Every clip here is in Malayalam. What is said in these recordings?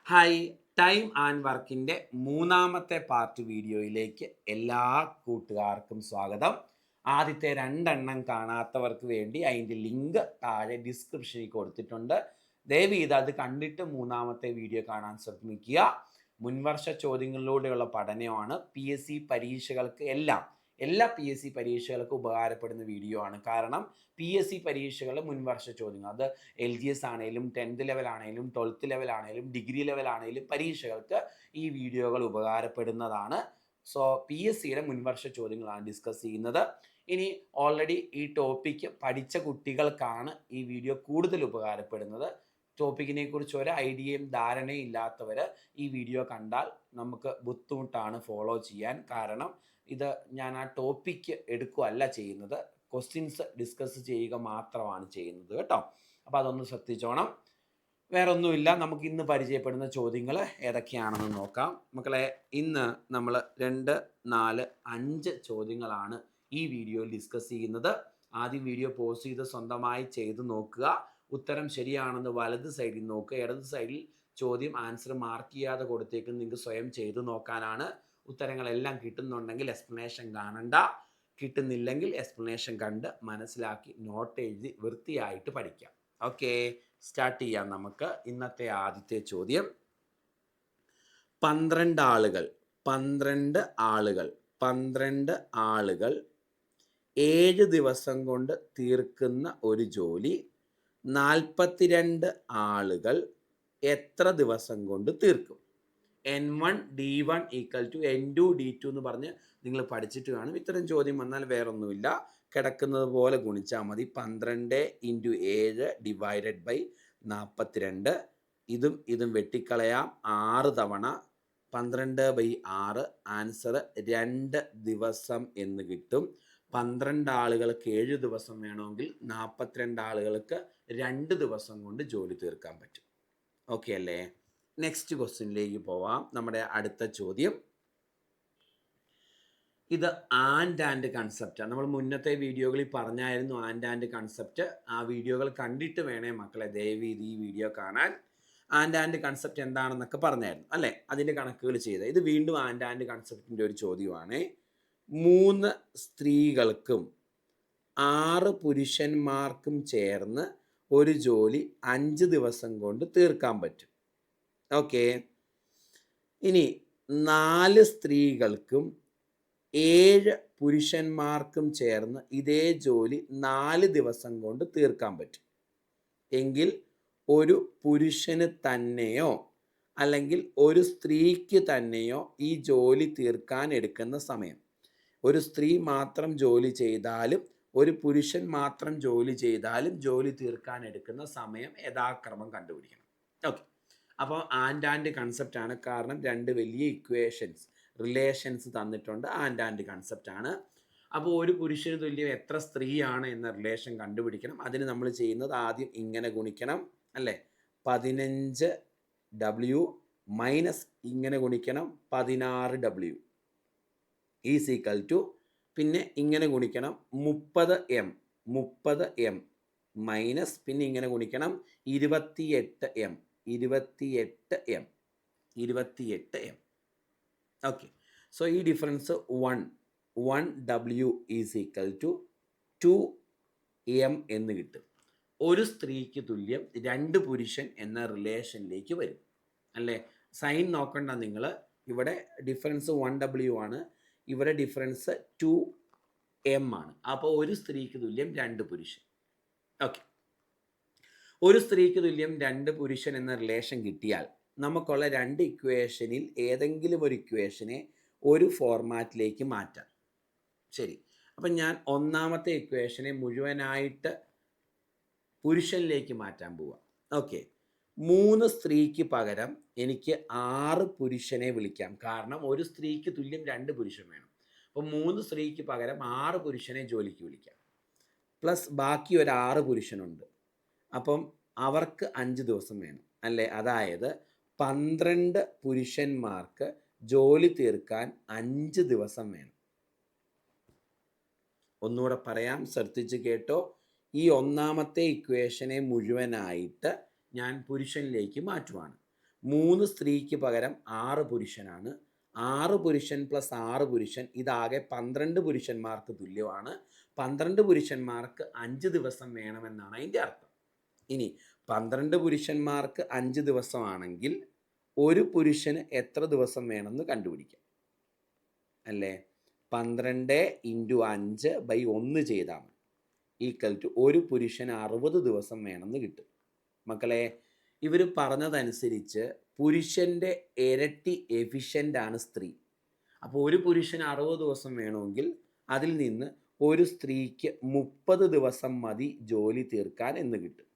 ഹായ്, ടൈം ആൻഡ് വർക്കിൻ്റെ മൂന്നാമത്തെ പാർട്ട് വീഡിയോയിലേക്ക് എല്ലാ കൂട്ടുകാർക്കും സ്വാഗതം. ആദ്യത്തെ രണ്ടെണ്ണം കാണാത്തവർക്ക് വേണ്ടി അതിൻ്റെ ലിങ്ക് താഴെ ഡിസ്ക്രിപ്ഷനിൽ കൊടുത്തിട്ടുണ്ട്. ദയവ് ചെയ്ത് അത് കണ്ടിട്ട് മൂന്നാമത്തെ വീഡിയോ കാണാൻ ശ്രമിക്കുക. മുൻവർഷ ചോദ്യങ്ങളിലൂടെയുള്ള പഠനമാണ് PSC പരീക്ഷകൾക്ക് എല്ലാ PSC പരീക്ഷകൾക്കും ഉപകാരപ്പെടുന്ന വീഡിയോ ആണ്. കാരണം PSC പരീക്ഷകൾ മുൻവർഷ ചോദ്യങ്ങൾ, അത് LGS ആണെങ്കിലും 10th ലെവൽ ആണെങ്കിലും 12th ലെവൽ ആണെങ്കിലും ഡിഗ്രി ലെവൽ ആണെങ്കിലും പരീക്ഷകൾക്ക് ഈ വീഡിയോകൾ ഉപകാരപ്പെടുന്നതാണ്. സോ PSCയുടെ മുൻവർഷ ചോദ്യങ്ങളാണ് ഡിസ്കസ് ചെയ്യുന്നത്. ഇനി ഓൾറെഡി ഈ ടോപ്പിക്ക് പഠിച്ച കുട്ടികൾക്കാണ് ഈ വീഡിയോ കൂടുതൽ ഉപകാരപ്പെടുന്നത്. ടോപ്പിക്കിനെ കുറിച്ച് ഒരു ഐഡിയയും ധാരണയും ഇല്ലാത്തവർ ഈ വീഡിയോ കണ്ടാൽ നമുക്ക് ബുദ്ധിമുട്ടാണ് ഫോളോ ചെയ്യാൻ. കാരണം ഇത് ഞാൻ ആ ടോപ്പിക്ക് എടുക്കുകയല്ല ചെയ്യുന്നത്, ക്വസ്റ്റ്യൻസ് ഡിസ്കസ് ചെയ്യുക മാത്രമാണ് ചെയ്യുന്നത് കേട്ടോ. അപ്പോൾ അതൊന്ന് ശ്രദ്ധിച്ചോണം. വേറെ ഒന്നുമില്ല, നമുക്ക് ഇന്ന് പരിചയപ്പെടുന്ന ചോദ്യങ്ങൾ ഏതൊക്കെയാണെന്ന് നോക്കാം മക്കളെ. ഇന്ന് നമ്മൾ 2, 4, 5 ചോദ്യങ്ങളാണ് ഈ വീഡിയോയിൽ ഡിസ്കസ് ചെയ്യുന്നത്. ആദ്യം വീഡിയോ പോസ് ചെയ്ത് സ്വന്തമായി ചെയ്ത് നോക്കുക. ഉത്തരം ശരിയാണെന്ന് വലത് സൈഡിൽ നോക്കുക. ഇടത് സൈഡിൽ ചോദ്യം ആൻസർ മാർക്ക് ചെയ്യാതെ കൊടുത്തേക്കും, നിങ്ങൾക്ക് സ്വയം ചെയ്ത് നോക്കാനാണ്. ഉത്തരങ്ങളെല്ലാം കിട്ടുന്നുണ്ടെങ്കിൽ എക്സ്പ്ലനേഷൻ കാണണ്ട, കിട്ടുന്നില്ലെങ്കിൽ എക്സ്പ്ലനേഷൻ കണ്ട് മനസ്സിലാക്കി നോട്ട് എഴുതി വൃത്തിയായിട്ട് പഠിക്കാം. ഓക്കെ, സ്റ്റാർട്ട് ചെയ്യാം നമുക്ക്. ഇന്നത്തെ ആദ്യത്തെ ചോദ്യം, 12 ആളുകൾ 7 ദിവസം കൊണ്ട് തീർക്കുന്ന ഒരു ജോലി 42 ആളുകൾ എത്ര ദിവസം കൊണ്ട് തീർക്കും? N1 D1 = N2 D2 എന്ന് പറഞ്ഞ് നിങ്ങൾ പഠിച്ചിട്ട് കാണും. ഇത്തരം ചോദ്യം വന്നാൽ വേറൊന്നുമില്ല, കിടക്കുന്നത് പോലെ ഗുണിച്ചാൽ മതി. 12 × 7 / 42. ഇതും വെട്ടിക്കളയാം. 6 തവണ 12/6 ആൻസർ 2 ദിവസം എന്ന് കിട്ടും. 12 ആളുകൾക്ക് 7 ദിവസം വേണമെങ്കിൽ 42 ആളുകൾക്ക് 2 ദിവസം കൊണ്ട് ജോലി തീർക്കാൻ പറ്റും. ഓക്കെ അല്ലേ? നെക്സ്റ്റ് ക്വസ്റ്റ്യനിലേക്ക് പോവാം. നമ്മുടെ അടുത്ത ചോദ്യം, ഇത് ആൻഡ് കൺസെപ്റ്റ്. നമ്മൾ മുന്നത്തെ വീഡിയോകളിൽ പറഞ്ഞായിരുന്നു ആൻഡ് കൺസെപ്റ്റ്. ആ വീഡിയോകൾ കണ്ടിട്ട് വേണേ മക്കളെ ദയവ് ചെയ്ത് ഈ വീഡിയോ കാണാൻ. ആൻഡ് കൺസെപ്റ്റ് എന്താണെന്നൊക്കെ പറഞ്ഞായിരുന്നു അല്ലേ? അതിൻ്റെ കണക്കുകൾ ചെയ്ത് ഇത് വീണ്ടും ആൻഡ് കൺസെപ്റ്റിൻ്റെ ഒരു ചോദ്യമാണ്. 3 സ്ത്രീകൾക്കും 6 പുരുഷന്മാർക്കും ചേർന്ന് ഒരു ജോലി 5 ദിവസം കൊണ്ട് തീർക്കാൻ പറ്റും. ഓക്കെ, ഇനി 4 സ്ത്രീകൾക്കും 7 പുരുഷന്മാർക്കും ചേർന്ന് ഇതേ ജോലി 4 ദിവസം കൊണ്ട് തീർക്കാൻ പറ്റും എങ്കിൽ ഒരു പുരുഷന് തന്നെയോ അല്ലെങ്കിൽ ഒരു സ്ത്രീക്ക് തന്നെയോ ഈ ജോലി തീർക്കാൻ എടുക്കുന്ന സമയം, ഒരു സ്ത്രീ മാത്രം ജോലി ചെയ്താലും ഒരു പുരുഷൻ മാത്രം ജോലി ചെയ്താലും ജോലി തീർക്കാൻ എടുക്കുന്ന സമയം യഥാക്രമം കണ്ടുപിടിക്കണം. ഓക്കെ, അപ്പോൾ ആൻഡ് കൺസെപ്റ്റ് ആണ്. കാരണം 2 വലിയ ഇക്വേഷൻസ് റിലേഷൻസ് തന്നിട്ടുണ്ട്. ആൻഡ് കൺസെപ്റ്റ് ആണ്. അപ്പോൾ ഒരു പുരുഷന് തുല്യം എത്ര സ്ത്രീയാണ് എന്ന റിലേഷൻ കണ്ടുപിടിക്കണം. അതിന് നമ്മൾ ചെയ്യുന്നത് ആദ്യം ഇങ്ങനെ ഗുണിക്കണം അല്ലേ? 15W മൈനസ് ഇങ്ങനെ ഗുണിക്കണം 16W = പിന്നെ ഇങ്ങനെ ഗുണിക്കണം 30M മൈനസ് പിന്നെ ഇങ്ങനെ ഗുണിക്കണം 28M. ഓക്കെ, സോ ഈ ഡിഫറൻസ് 1W = 2M എന്ന് കിട്ടും. ഒരു സ്ത്രീക്ക് തുല്യം 2 പുരുഷൻ എന്ന റിലേഷനിലേക്ക് വരും അല്ലേ? സൈൻ നോക്കണ്ട നിങ്ങൾ. ഇവിടെ ഡിഫറൻസ് 1W ആണ്, ഇവിടെ ഡിഫറൻസ് 2M ആണ്. അപ്പോൾ ഒരു സ്ത്രീക്ക് തുല്യം 2 പുരുഷൻ. ഓക്കെ, ഒരു സ്ത്രീക്ക് തുല്യം 2 പുരുഷൻ എന്ന റിലേഷൻ കിട്ടിയാൽ നമുക്കുള്ള 2 ഇക്വേഷനിൽ ഏതെങ്കിലും ഒരു ഇക്വേഷനെ ഒരു ഫോർമാറ്റിലേക്ക് മാറ്റാം. ശരി, അപ്പം ഞാൻ ഒന്നാമത്തെ ഇക്വേഷനെ മുഴുവനായിട്ട് പുരുഷനിലേക്ക് മാറ്റാൻ പോവാം. ഓക്കെ, 3 സ്ത്രീക്ക് പകരം എനിക്ക് 6 പുരുഷനെ വിളിക്കാം. കാരണം ഒരു സ്ത്രീക്ക് തുല്യം 2 പുരുഷൻ വേണം. അപ്പം 3 സ്ത്രീക്ക് പകരം 6 പുരുഷനെ ജോലിക്ക് വിളിക്കാം. പ്ലസ് ബാക്കി ഒരു 6 പുരുഷനുണ്ട്. അപ്പം അവർക്ക് 5 ദിവസം വേണം അല്ലേ? അതായത് 12 പുരുഷന്മാർക്ക് ജോലി തീർക്കാൻ 5 ദിവസം വേണം. ഒന്നുകൂടെ പറയാം, ശ്രദ്ധിച്ച് കേട്ടോ. ഈ ഒന്നാമത്തെ ഇക്വേഷനെ മുഴുവനായിട്ട് ഞാൻ പുരുഷനിലേക്ക് മാറ്റുവാണ്. 3 സ്ത്രീക്ക് പകരം 6 പുരുഷനാണ്. 6 പുരുഷൻ പ്ലസ് 6 പുരുഷൻ ഇതാകെ 12 പുരുഷന്മാർക്ക് തുല്യമാണ്. 12 പുരുഷന്മാർക്ക് 5 ദിവസം വേണമെന്നാണ് അതിൻ്റെ അർത്ഥം. ഇനി 12 പുരുഷന്മാർക്ക് 5 ദിവസമാണെങ്കിൽ ഒരു പുരുഷന് എത്ര ദിവസം വേണമെന്ന് കണ്ടുപിടിക്കാം അല്ലേ? 12 × 5/1 ചെയ്താൽ മതി. ഈക്വൽ ടു ഒരു പുരുഷന് 60 ദിവസം വേണമെന്ന് കിട്ടും. മക്കളെ, ഇവർ പറഞ്ഞതനുസരിച്ച് പുരുഷൻ്റെ ഇരട്ടി എഫിഷ്യൻ്റ് ആണ് സ്ത്രീ. അപ്പോൾ ഒരു പുരുഷന് 60 ദിവസം വേണമെങ്കിൽ അതിൽ നിന്ന് ഒരു സ്ത്രീക്ക് 30 ദിവസം മതി ജോലി തീർക്കാൻ എന്ന് കിട്ടും.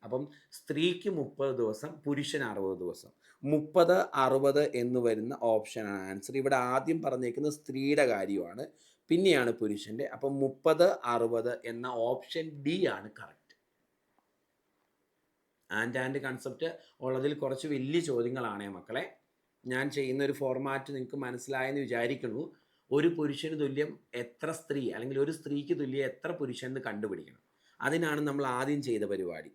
അപ്പം സ്ത്രീക്ക് 30 ദിവസം, പുരുഷന് 60 ദിവസം. 30, 60 എന്ന് വരുന്ന ഓപ്ഷനാണ് ആൻസർ. ഇവിടെ ആദ്യം പറഞ്ഞേക്കുന്നത് സ്ത്രീയുടെ കാര്യമാണ്, പിന്നെയാണ് പുരുഷൻ്റെ. അപ്പം 30, 60 എന്ന ഓപ്ഷൻ ഡി ആണ് കറക്റ്റ്. ആൻഡ് കൺസെപ്റ്റ് ഉള്ളതിൽ കുറച്ച് വലിയ ചോദ്യങ്ങളാണേ മക്കളെ. ഞാൻ ചെയ്യുന്ന ഒരു ഫോർമാറ്റ് നിങ്ങൾക്ക് മനസ്സിലായെന്ന് വിചാരിക്കുന്നു. ഒരു പുരുഷന് തുല്യം എത്ര സ്ത്രീ, അല്ലെങ്കിൽ ഒരു സ്ത്രീക്ക് തുല്യം എത്ര പുരുഷൻ എന്ന് കണ്ടുപിടിക്കണം. അതിനാണ് നമ്മൾ ആദ്യം ചെയ്ത പരിപാടി.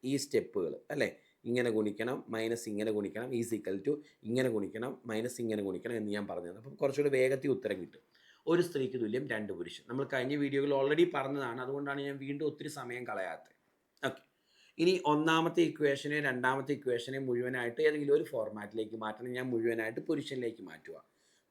ഈ സ്റ്റെപ്പുകൾ അല്ലേ, ഇങ്ങനെ ഗുണിക്കണം, മൈനസ് ഇങ്ങനെ ഗുണിക്കണം, ഈക്വൽ ടു ഇങ്ങനെ ഗുണിക്കണം, മൈനസ് ഇങ്ങനെ ഗുണിക്കണം എന്ന് ഞാൻ പറഞ്ഞത്. അപ്പം കുറച്ചുകൂടി വേഗത്തിൽ ഉത്തരം കിട്ടും. ഒരു സ്ത്രീക്ക് തുല്യം 2 പുരുഷൻ. നമ്മൾ കഴിഞ്ഞ വീഡിയോയിൽ ഓൾറെഡി പറഞ്ഞതാണ്, അതുകൊണ്ടാണ് ഞാൻ വീണ്ടും ഒത്തിരി സമയം കളയാത്തത്. ഓക്കെ, ഇനി ഒന്നാമത്തെ ഇക്വേഷനെ രണ്ടാമത്തെ ഇക്വേഷനെ മുഴുവനായിട്ട് ഏതെങ്കിലും ഒരു ഫോർമാറ്റിലേക്ക് മാറ്റണം. ഞാൻ മുഴുവനായിട്ട് പുരുഷനിലേക്ക് മാറ്റുക.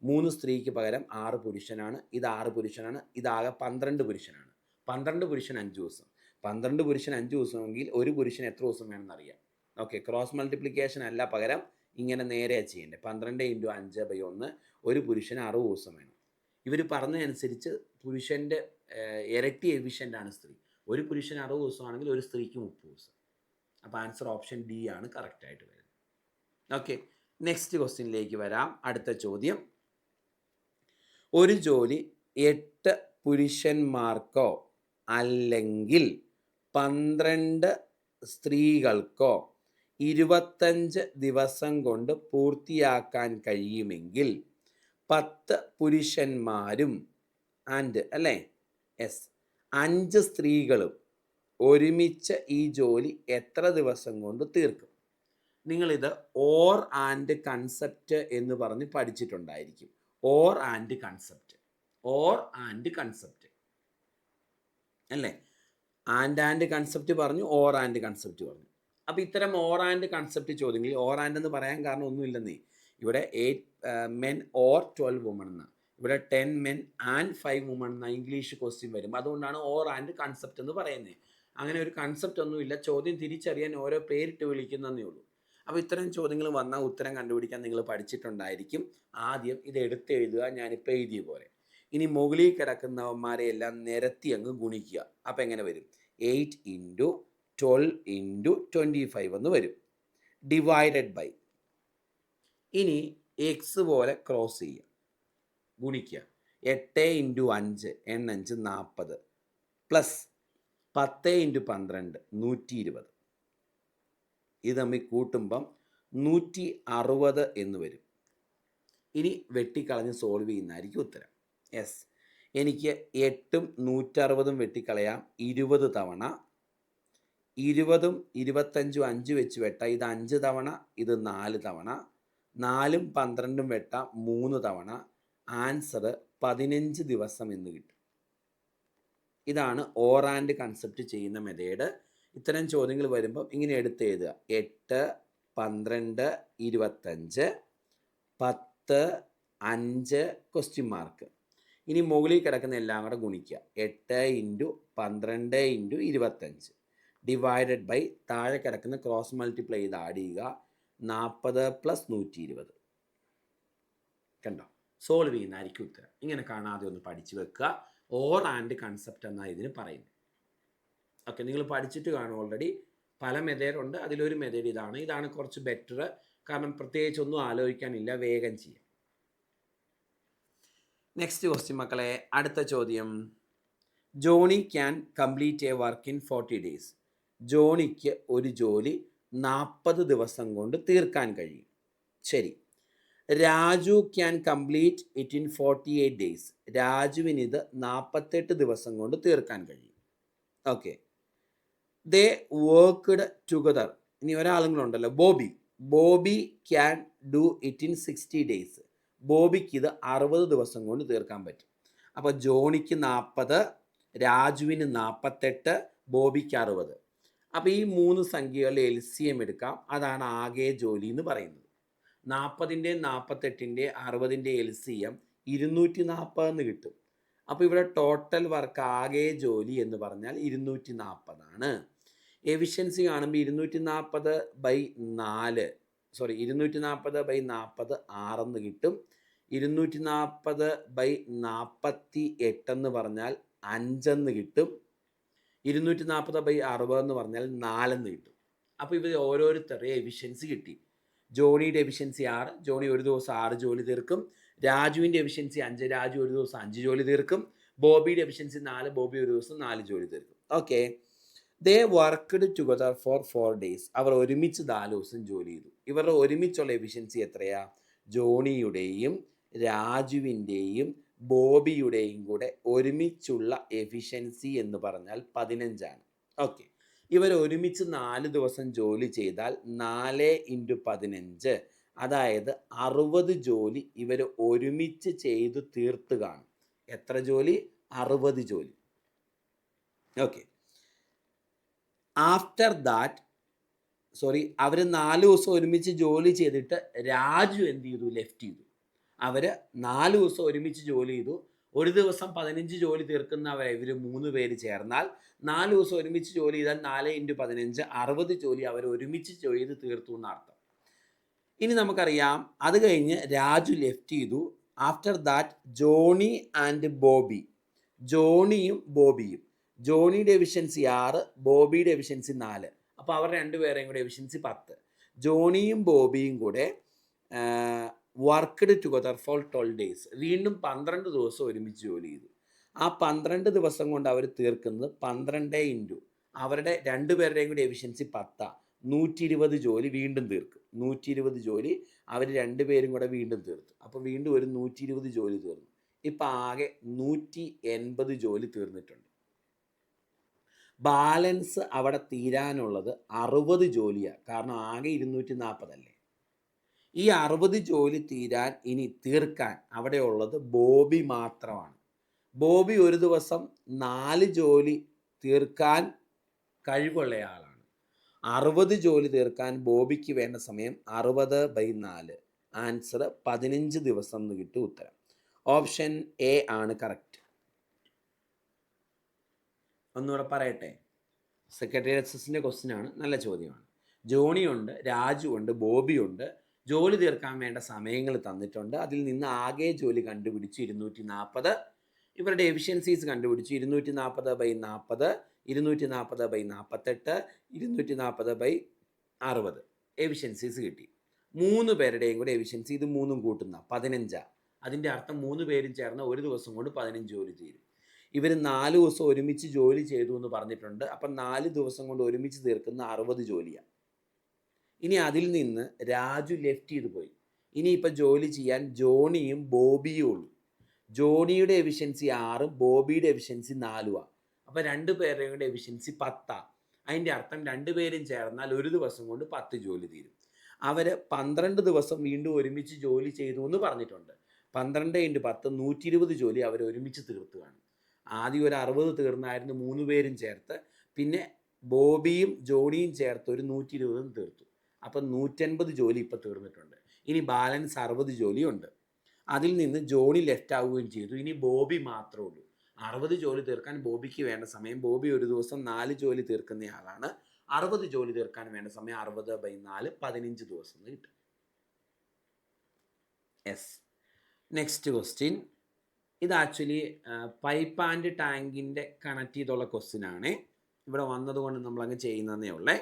3 സ്ത്രീക്ക് പകരം 6 പുരുഷനാണ്. ഇത് 6 പുരുഷനാണ്. ഇതാകെ 12 പുരുഷനാണ്. 12 പുരുഷൻ 5 ദിവസം. 12 പുരുഷൻ 5 ദിവസമെങ്കിൽ ഒരു പുരുഷൻ എത്ര ദിവസം വേണമെന്ന് അറിയാം. ഓക്കെ, ക്രോസ് മൾട്ടിപ്ലിക്കേഷൻ അല്ല, പകരം ഇങ്ങനെ നേരെ ചെയ്യേണ്ടത്. 12 × 5/1 ഒരു പുരുഷന് 60 ദിവസം വേണം. ഇവർ പറഞ്ഞതനുസരിച്ച് പുരുഷൻ്റെ ഇരട്ടി എഫിഷ്യൻ്റ് ആണ് സ്ത്രീ. ഒരു പുരുഷന് 60 ദിവസമാണെങ്കിൽ ഒരു സ്ത്രീക്ക് 30 ദിവസം. അപ്പോൾ ആൻസർ ഓപ്ഷൻ ഡി ആണ് കറക്റ്റായിട്ട് വരുന്നത്. ഓക്കെ, നെക്സ്റ്റ് ക്വസ്റ്റ്യനിലേക്ക് വരാം. അടുത്ത ചോദ്യം, ഒരു ജോലി 8 പുരുഷന്മാർക്കോ അല്ലെങ്കിൽ 12 സ്ത്രീകൾക്കോ 25 ദിവസം കൊണ്ട് പൂർത്തിയാക്കാൻ കഴിയുമെങ്കിൽ 10 പുരുഷന്മാരും അല്ലേ 5 സ്ത്രീകളും ഒരുമിച്ച് ഈ ജോലി എത്ര ദിവസം കൊണ്ട് തീർക്കും? നിങ്ങളിത് ഓർ ആൻഡ് കൺസെപ്റ്റ് എന്ന് പറഞ്ഞ് പഠിച്ചിട്ടുണ്ടായിരിക്കും. ഓർ ആൻഡ് കൺസെപ്റ്റ് അല്ലേ? ആൻഡ് കൺസെപ്റ്റ് പറഞ്ഞു, ഓർ ആൻഡ് കൺസെപ്റ്റ് പറഞ്ഞു. അപ്പോൾ ഇത്തരം ഓർ ആൻഡ് കൺസെപ്റ്റ് ചോദ്യങ്ങളിൽ ഓർ ആൻഡ് എന്ന് പറയാൻ കാരണം ഒന്നുമില്ലെന്നേ. ഇവിടെ 8 men or 12 women എന്നാണ്. ഇവിടെ 10 men and 5 women എന്ന ഇംഗ്ലീഷ് ക്വസ്റ്റ്യൻ വരും. അതുകൊണ്ടാണ് ഓർ ആൻഡ് കൺസെപ്റ്റ് എന്ന് പറയുന്നത്. അങ്ങനെ ഒരു കൺസെപ്റ്റ് ഒന്നുമില്ല, ചോദ്യം തിരിച്ചറിയാൻ ഓരോ പേരിട്ട് വിളിക്കുന്നതേ ഉള്ളൂ. അപ്പോൾ ഇത്തരം ചോദ്യങ്ങൾ വന്നാൽ ഉത്തരം കണ്ടുപിടിക്കാൻ നിങ്ങൾ പഠിച്ചിട്ടുണ്ടായിരിക്കും. ആദ്യം ഇത് എടുത്തെഴുതുക, ഞാനിപ്പോൾ എഴുതിയ പോലെ. ഇനി മുകളിൽ കിടക്കുന്നവന്മാരെ എല്ലാം നിരത്തി അങ്ങ് ഗുണിക്കുക. അപ്പോൾ എങ്ങനെ വരും? 8 × 12 × 25 എന്ന് വരും. ഡിവൈഡഡ് ബൈ, ഇനി എക്സ് പോലെ ക്രോസ് ചെയ്യുക, ഗുണിക്കുക. 8 × 5 5 40 പ്ലസ് 10 × 12 120. ഇത് തമ്മിൽ കൂട്ടുമ്പം 160 എന്ന് വരും. ഇനി വെട്ടിക്കളഞ്ഞ് സോൾവ് ചെയ്യുന്നതായിരിക്കും ഉത്തരം. എനിക്ക് 8ഉം 160ഉം വെട്ടിക്കളയാം 20 തവണ. 20ഉം 25ഉം 5 വെച്ച് വെട്ടാം. ഇത് 5 തവണ, ഇത് 4 തവണ. 4ഉം 12ഉം വെട്ടാം 3 തവണ. ആൻസർ 15 ദിവസം എന്ന് കിട്ടും. ഇതാണ് ഓർ ആൻഡ് കൺസെപ്റ്റ് ചെയ്യുന്ന മെത്തേഡ്. ഇത്തരം ചോദ്യങ്ങൾ വരുമ്പം ഇങ്ങനെ എടുത്ത് എഴുതുക. 8, 12, 25, 10, 5 ക്വസ്റ്റ്യൻ മാർക്ക്. ഇനി മുകളിൽ കിടക്കുന്ന എല്ലാം കൂടെ ഗുണിക്കുക. 8 × 12 × 25 ഡിവൈഡഡ് ബൈ താഴെ കിടക്കുന്ന ക്രോസ് മൾട്ടിപ്ലൈ ചെയ്ത് ആഡ് ചെയ്യുക. 40 + 120. കണ്ടോ? സോൾവ് ചെയ്യുന്നതായിരിക്കും ഉത്തരം. ഇങ്ങനെ കാണാതെ ഒന്ന് പഠിച്ചു വെക്കുക. ഓർ ആൻഡ് കൺസെപ്റ്റ് എന്നാണ് ഇതിന് പറയുന്നത്. ഓക്കെ, നിങ്ങൾ പഠിച്ചിട്ട് കാണും ഓൾറെഡി. പല മെത്തേഡുണ്ട്, അതിലൊരു മെത്തേഡ് ഇതാണ് കുറച്ച് ബെറ്റർ. കാരണം പ്രത്യേകിച്ചൊന്നും ആലോചിക്കാനില്ല, വേഗം ചെയ്യാം. നെക്സ്റ്റ് ക്വസ്റ്റ്യൻ മക്കളെ, അടുത്ത ചോദ്യം. Johnny can complete a work in 40 days. ജോണിക്ക് ഒരു ജോലി 40 ദിവസം കൊണ്ട് തീർക്കാൻ കഴിയും. ശരി. Raju can complete it in 48 days. രാജുവിന് ഇത് 48 ദിവസം കൊണ്ട് തീർക്കാൻ കഴിയും. Okay, they worked together. ഇനി ഒരാളുകളുണ്ടല്ലോ, Bobby. Bobby can do it in 60 days. ബോബിക്ക് ഇത് 60 ദിവസം കൊണ്ട് തീർക്കാൻ പറ്റും. അപ്പോൾ ജോണിക്ക് 40, രാജുവിന് 48, ബോബിക്ക് 60. അപ്പോൾ ഈ 3 സംഖ്യകളുടെ LCM എടുക്കാം. അതാണ് ആകെ ജോലി എന്ന് പറയുന്നത്. 40ൻ്റെയും 48ൻ്റെയും 60ൻ്റെ LCM 240 എന്ന് കിട്ടും. അപ്പോൾ ഇവിടെ ടോട്ടൽ വർക്ക് ആകെ ജോലി എന്ന് പറഞ്ഞാൽ 240 ആണ്. എഫിഷ്യൻസി കാണുമ്പോൾ 240/4 240/40 6 കിട്ടും. 240/48 എന്ന് പറഞ്ഞാൽ 5 കിട്ടും. 240/60 എന്ന് പറഞ്ഞാൽ 4 കിട്ടും. അപ്പോൾ ഇവർ ഓരോരുത്തരുടെ എഫിഷ്യൻസി കിട്ടി. ജോണിയുടെ എഫിഷ്യൻസി 6, ജോണി ഒരു ദിവസം 6 ജോലി തീർക്കും. രാജുവിൻ്റെ എഫിഷ്യൻസി 5, രാജു ഒരു ദിവസം 5 ജോലി തീർക്കും. ബോബിയുടെ എഫിഷ്യൻസി 4, ബോബി ഒരു ദിവസം 4 ജോലി തീർക്കും. Okay, they worked together for 4 days. അവർ ഒരുമിച്ച് 4 ദിവസം ജോലി ചെയ്തു. ഇവരുടെ ഒരുമിച്ചുള്ള എഫിഷ്യൻസി എത്രയാ? ജോണിയുടെയും രാജുവിൻ്റെയും ബോബിയുടെയും കൂടെ ഒരുമിച്ചുള്ള എഫിഷ്യൻസി എന്ന് പറഞ്ഞാൽ 15 ആണ്. ഓക്കെ, ഇവർ ഒരുമിച്ച് 4 ദിവസം ജോലി ചെയ്താൽ 4 × 15, അതായത് 60 ജോലി ഇവർ ഒരുമിച്ച് ചെയ്തു തീർത്ത് കാണും. എത്ര ജോലി? 60 ജോലി. ഓക്കെ, ആഫ്റ്റർ ദാറ്റ് അവർ 4 ദിവസം ഒരുമിച്ച് ജോലി ചെയ്തിട്ട് രാജു എന്ത് ചെയ്തു? ലെഫ്റ്റ് ചെയ്തു. അവർ 4 ദിവസം ഒരുമിച്ച് ജോലി ചെയ്തു. ഒരു ദിവസം 15 ജോലി തീർക്കുന്നവർ ഇവർ 3 പേര് ചേർന്നാൽ 4 ദിവസം ഒരുമിച്ച് ജോലി ചെയ്താൽ 4 × 15 60 ജോലി അവർ ഒരുമിച്ച് ചെയ്ത് തീർത്തു എന്നർത്ഥം. ഇനി നമുക്കറിയാം, അത് കഴിഞ്ഞ് രാജു ലെഫ്റ്റ് ചെയ്തു. After that Johnny and Bobby, ജോണിയും ബോബിയും, ജോണിയുടെ എഫിഷ്യൻസി 6, ബോബിയുടെ എഫിഷ്യൻസി 4. അപ്പോൾ അവർ രണ്ടുപേരെയും കൂടെ എഫിഷ്യൻസി 10. ജോണിയും ബോബിയും കൂടെ വർക്ക്ഡ് ടുഗദർ ഫോർ 12 days. വീണ്ടും 12 ദിവസം ഒരുമിച്ച് ജോലി ചെയ്തു. ആ 12 ദിവസം കൊണ്ട് അവർ തീർക്കുന്നത് 12 അവരുടെ രണ്ടുപേരുടെയും കൂടി എഫിഷ്യൻസി 10, 120 ജോലി വീണ്ടും തീർക്കും. 120 ജോലി അവർ രണ്ടുപേരും കൂടെ വീണ്ടും തീർത്തു. അപ്പോൾ വീണ്ടും ഒരു 120 ജോലി തീർന്നു. ഇപ്പം ആകെ 180 ജോലി തീർന്നിട്ടുണ്ട്. ബാലൻസ് അവിടെ തീരാനുള്ളത് 60 ജോലിയാണ്. കാരണം ആകെ 240 അല്ലേ. ഈ 60 ജോലി തീരാൻ ഇനി തീർക്കാൻ അവിടെ ഉള്ളത് ബോബി മാത്രമാണ്. ബോബി ഒരു ദിവസം 4 ജോലി തീർക്കാൻ കഴിവുള്ളയാളാണ്. 60 ജോലി തീർക്കാൻ ബോബിക്ക് വേണ്ട സമയം 60/4. ആൻസർ 15 ദിവസം എന്ന് കിട്ടും ഉത്തരം. ഓപ്ഷൻ എ ആണ് കറക്റ്റ്. ഒന്നുകൂടെ പറയട്ടെ, സെക്രട്ടേറിയറ്റ് അസിസ്റ്റൻ്റ് ക്വസ്റ്റ്യൻ ആണ്, നല്ല ചോദ്യമാണ്. ജോണിയുണ്ട്, രാജുവുണ്ട്, ബോബിയുണ്ട്. ജോലി തീർക്കാൻ വേണ്ട സമയങ്ങൾ തന്നിട്ടുണ്ട്. അതിൽ നിന്ന് ആകെ ജോലി കണ്ടുപിടിച്ച് 240. ഇവരുടെ എഫിഷ്യൻസീസ് കണ്ടുപിടിച്ച് 240/40, 240/48, 240/60 എഫിഷ്യൻസീസ് കിട്ടി. 3 പേരുടെയും കൂടെ എഫിഷ്യൻസി ഇത് 3ഉം കൂട്ടുന്ന 15. അതിൻ്റെ അർത്ഥം 3 പേരും ചേർന്ന് ഒരു ദിവസം കൊണ്ട് 15 ജോലി തീരും. ഇവർ 4 ദിവസം ഒരുമിച്ച് ജോലി ചെയ്തു എന്ന് പറഞ്ഞിട്ടുണ്ട്. അപ്പം 4 ദിവസം കൊണ്ട് ഒരുമിച്ച് തീർക്കുന്ന 60 ജോലിയാണ്. ഇനി അതിൽ നിന്ന് രാജു ലെഫ്റ്റ് ചെയ്ത് പോയി. ഇനിയിപ്പോൾ ജോലി ചെയ്യാൻ ജോണിയും ബോബിയും ഉള്ളൂ. ജോണിയുടെ എഫിഷ്യൻസി 6, ബോബിയുടെ എഫിഷ്യൻസി 4. അപ്പോൾ 2 പേരുടെയും കൂടെ എഫിഷ്യൻസി 10. അതിൻ്റെ അർത്ഥം 2 പേരും ചേർന്നാൽ ഒരു ദിവസം കൊണ്ട് 10 ജോലി തീരും. അവർ 12 ദിവസം വീണ്ടും ഒരുമിച്ച് ജോലി ചെയ്തു എന്ന് പറഞ്ഞിട്ടുണ്ട്. 12 × 10 120 ജോലി അവർ ഒരുമിച്ച് തീർത്തുകയാണ്. ആദ്യം ഒരു 60 തീർന്നായിരുന്നു 3 പേരും ചേർത്ത്. പിന്നെ ബോബിയും ജോണിയും ചേർത്ത് ഒരു 120 തീർത്തു. അപ്പം 180 ജോലി ഇപ്പോൾ തീർന്നിട്ടുണ്ട്. ഇനി ബാലൻസ് 60 ജോലിയുണ്ട്. അതിൽ നിന്ന് ജോണി ലെഫ്റ്റ് ആവുകയും ചെയ്തു. ഇനി ബോബി മാത്രമേ ഉള്ളൂ. 60 ജോലി തീർക്കാൻ ബോബിക്ക് വേണ്ട സമയം, ബോബി ഒരു ദിവസം 4 ജോലി തീർക്കുന്നയാളാണ്. 60 ജോലി തീർക്കാൻ വേണ്ട സമയം 60/4 15 ദിവസം കിട്ടും. യെസ്. Next question. ഇത് ആക്ച്വലി പൈപ്പ് ആൻഡ് ടാങ്കിൻ്റെ കണക്ട് ചെയ്തുള്ള ക്വസ്റ്റ്യൻ ആണ്. ഇവിടെ വന്നതുകൊണ്ട് നമ്മളങ്ങ് ചെയ്യുന്നതേ ഉള്ളേ.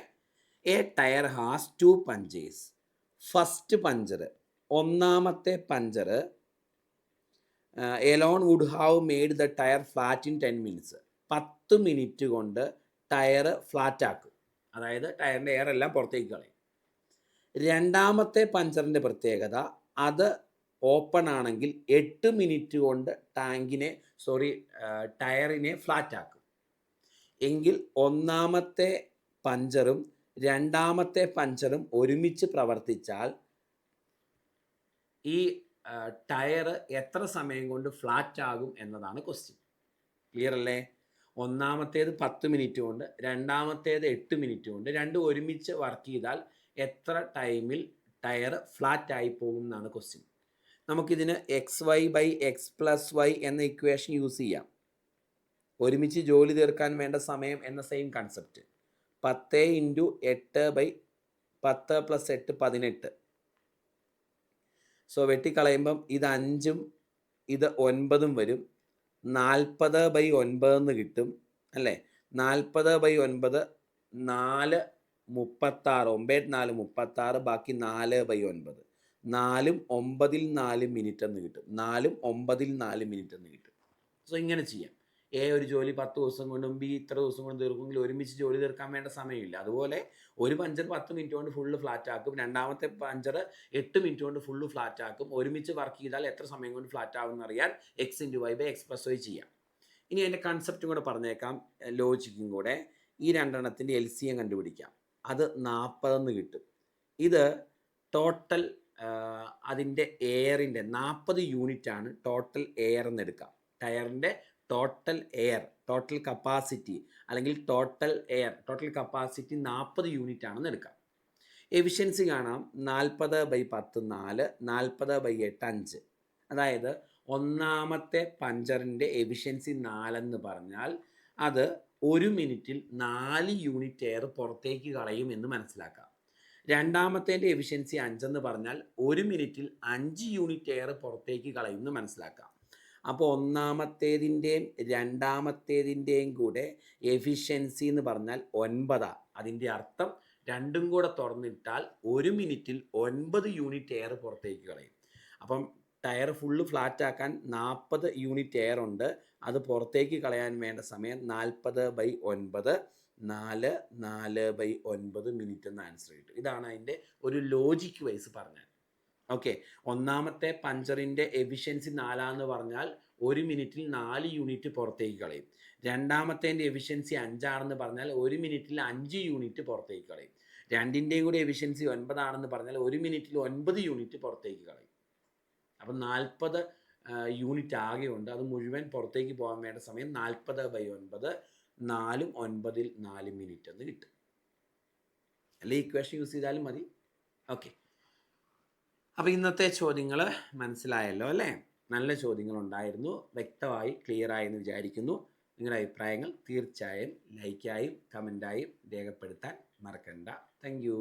A tyre has 2 punctures. First puncture, ഒന്നാമത്തെ puncture alone would have made the tyre flat in 10 minutes. 10 minute കൊണ്ട് ടയർ ഫ്ലാറ്റ് ആക്കും. അതായത് ടയറിൻ്റെ എയർ എല്ലാം പുറത്തേക്ക് കളയും. രണ്ടാമത്തെ പഞ്ചറിൻ്റെ പ്രത്യേകത, അത് ഓപ്പൺ ആണെങ്കിൽ 8 മിനിറ്റ് കൊണ്ട് ടയറിനെ ഫ്ലാറ്റ് ആക്കും. എങ്കിൽ ഒന്നാമത്തെ പഞ്ചറും രണ്ടാമത്തെ പഞ്ചറും ഒരുമിച്ച് പ്രവർത്തിച്ചാൽ ഈ ടയർ എത്ര സമയം കൊണ്ട് ഫ്ലാറ്റ് ആകും എന്നതാണ് ക്വസ്റ്റ്യൻ. ക്ലിയർ അല്ലേ? ഒന്നാമത്തേത് 10 മിനിറ്റ് കൊണ്ട്, രണ്ടാമത്തേത് 8 മിനിറ്റ് കൊണ്ട്, രണ്ടും ഒരുമിച്ച് വർക്ക് ചെയ്താൽ എത്ര ടൈമിൽ ടയർ ഫ്ലാറ്റ് ആയി പോകും എന്നാണ് ക്വസ്റ്റ്യൻ. നമുക്കിതിന് XY/X+Y എന്ന ഇക്വേഷൻ യൂസ് ചെയ്യാം. ഒരുമിച്ച് ജോലി തീർക്കാൻ വേണ്ട സമയം എന്ന സെയിം കൺസെപ്റ്റ്. 10 × 8/10 + 8 18. സോ വെട്ടിക്കളയുമ്പം ഇത് 5ഉം ഇത് 9ഉം വരും. 40/9 എന്ന് കിട്ടും അല്ലേ? 40/9 4 36, 9 4 36, ബാക്കി 4/9. 4ഉം 9ൽ 4 മിനിറ്റ് എന്ന് കിട്ടും. 4ഉം 9ൽ 4 മിനിറ്റ് എന്ന് കിട്ടും. സോ ഇങ്ങനെ ചെയ്യാം. എ ഒരു ജോലി 10 ദിവസം കൊണ്ടും ബി ഇത്ര ദിവസം കൊണ്ട് തീർക്കുമെങ്കിൽ ഒരുമിച്ച് ജോലി തീർക്കാൻ വേണ്ട സമയമില്ല. അതുപോലെ ഒരു പഞ്ചർ 10 മിനിറ്റ് കൊണ്ട് ഫുള്ള് ഫ്ലാറ്റ് ആക്കും, രണ്ടാമത്തെ പഞ്ചർ 8 മിനിറ്റ് കൊണ്ട് ഫുള്ള് ഫ്ലാറ്റ് ആക്കും. ഒരുമിച്ച് വർക്ക് ചെയ്താൽ എത്ര സമയം കൊണ്ട് ഫ്ലാറ്റ് ആകും എന്നറിയാൻ X×Y/X+Y ചെയ്യാം. ഇനി അതിൻ്റെ കൺസെപ്റ്റും കൂടെ പറഞ്ഞേക്കാം, ലോജിക്കും കൂടെ. ഈ രണ്ടെണ്ണത്തിൻ്റെ LCM കണ്ടുപിടിക്കാം. അത് 40 എന്ന് കിട്ടും. ഇത് ടോട്ടൽ അതിൻ്റെ എയറിൻ്റെ 40 യൂണിറ്റാണ് ടോട്ടൽ എയർ എന്ന് എടുക്കാം. ടയറിൻ്റെ ടോട്ടൽ എയർ, ടോട്ടൽ കപ്പാസിറ്റി അല്ലെങ്കിൽ ടോട്ടൽ കപ്പാസിറ്റി 40 യൂണിറ്റ് ആണെന്ന് എടുക്കാം. എഫിഷ്യൻസി കാണാം. 40/10 4, 40/8 5. അതായത് ഒന്നാമത്തെ പഞ്ചറിൻ്റെ എഫിഷ്യൻസി 4 എന്ന് പറഞ്ഞാൽ അത് 1 മിനിറ്റിൽ 4 യൂണിറ്റ് എയർ പുറത്തേക്ക് കളയും എന്ന് മനസ്സിലാക്കാം. രണ്ടാമത്തേൻ്റെ എഫിഷ്യൻസി 5 എന്ന് പറഞ്ഞാൽ 1 മിനിറ്റിൽ 5 യൂണിറ്റ് എയർ പുറത്തേക്ക് കളയും എന്ന് മനസ്സിലാക്കാം. അപ്പോൾ ഒന്നാമത്തേതിൻ്റെയും രണ്ടാമത്തേതിൻ്റെയും കൂടെ എഫിഷ്യൻസി എന്ന് പറഞ്ഞാൽ 9. അതിൻ്റെ അർത്ഥം രണ്ടും കൂടെ തുറന്നിട്ടാൽ 1 മിനിറ്റിൽ 9 യൂണിറ്റ് എയർ പുറത്തേക്ക് കളയും. അപ്പം ടയർ ഫുള്ള് ഫ്ലാറ്റ് ആക്കാൻ 40 യൂണിറ്റ് എയർ ഉണ്ട്. അത് പുറത്തേക്ക് കളയാൻ വേണ്ട സമയം 40/9, 4 4/9 മിനിറ്റ് എന്ന ആൻസർ കിട്ടും. ഇതാണ് അതിൻ്റെ ഒരു ലോജിക്ക് വൈസ് പറഞ്ഞാൽ. ഓക്കെ, ഒന്നാമത്തെ പഞ്ചറിൻ്റെ എഫിഷ്യൻസി 4 എന്ന് പറഞ്ഞാൽ 1 മിനിറ്റിൽ 4 യൂണിറ്റ് പുറത്തേക്ക് കളയും. രണ്ടാമത്തേൻ്റെ എഫിഷ്യൻസി 5 ആണെന്ന് പറഞ്ഞാൽ 1 മിനിറ്റിൽ 5 യൂണിറ്റ് പുറത്തേക്ക് കളയും. രണ്ടിൻ്റെയും കൂടി എഫിഷ്യൻസി 9 ആണെന്ന് പറഞ്ഞാൽ 1 മിനിറ്റിൽ 9 യൂണിറ്റ് പുറത്തേക്ക് കളയും. അപ്പം 40 യൂണിറ്റ് ആകെ ഉണ്ട്. അത് മുഴുവൻ പുറത്തേക്ക് പോകാൻ വേണ്ട സമയം 40/9, 4ഉം 9ൽ 4 മിനിറ്റ് എന്ന് കിട്ടും. അല്ലെ ഇക്വേഷൻ യൂസ് ചെയ്താലും മതി. ഓക്കെ, അപ്പോൾ ഇന്നത്തെ ചോദ്യങ്ങൾ മനസ്സിലായല്ലോ അല്ലേ? നല്ല ചോദ്യങ്ങളുണ്ടായിരുന്നു, വ്യക്തമായി ക്ലിയറായി എന്ന് വിചാരിക്കുന്നു. നിങ്ങളുടെ അഭിപ്രായങ്ങൾ തീർച്ചയായും ലൈക്കായും കമൻറ്റായും രേഖപ്പെടുത്താൻ മറക്കണ്ട. Thank you.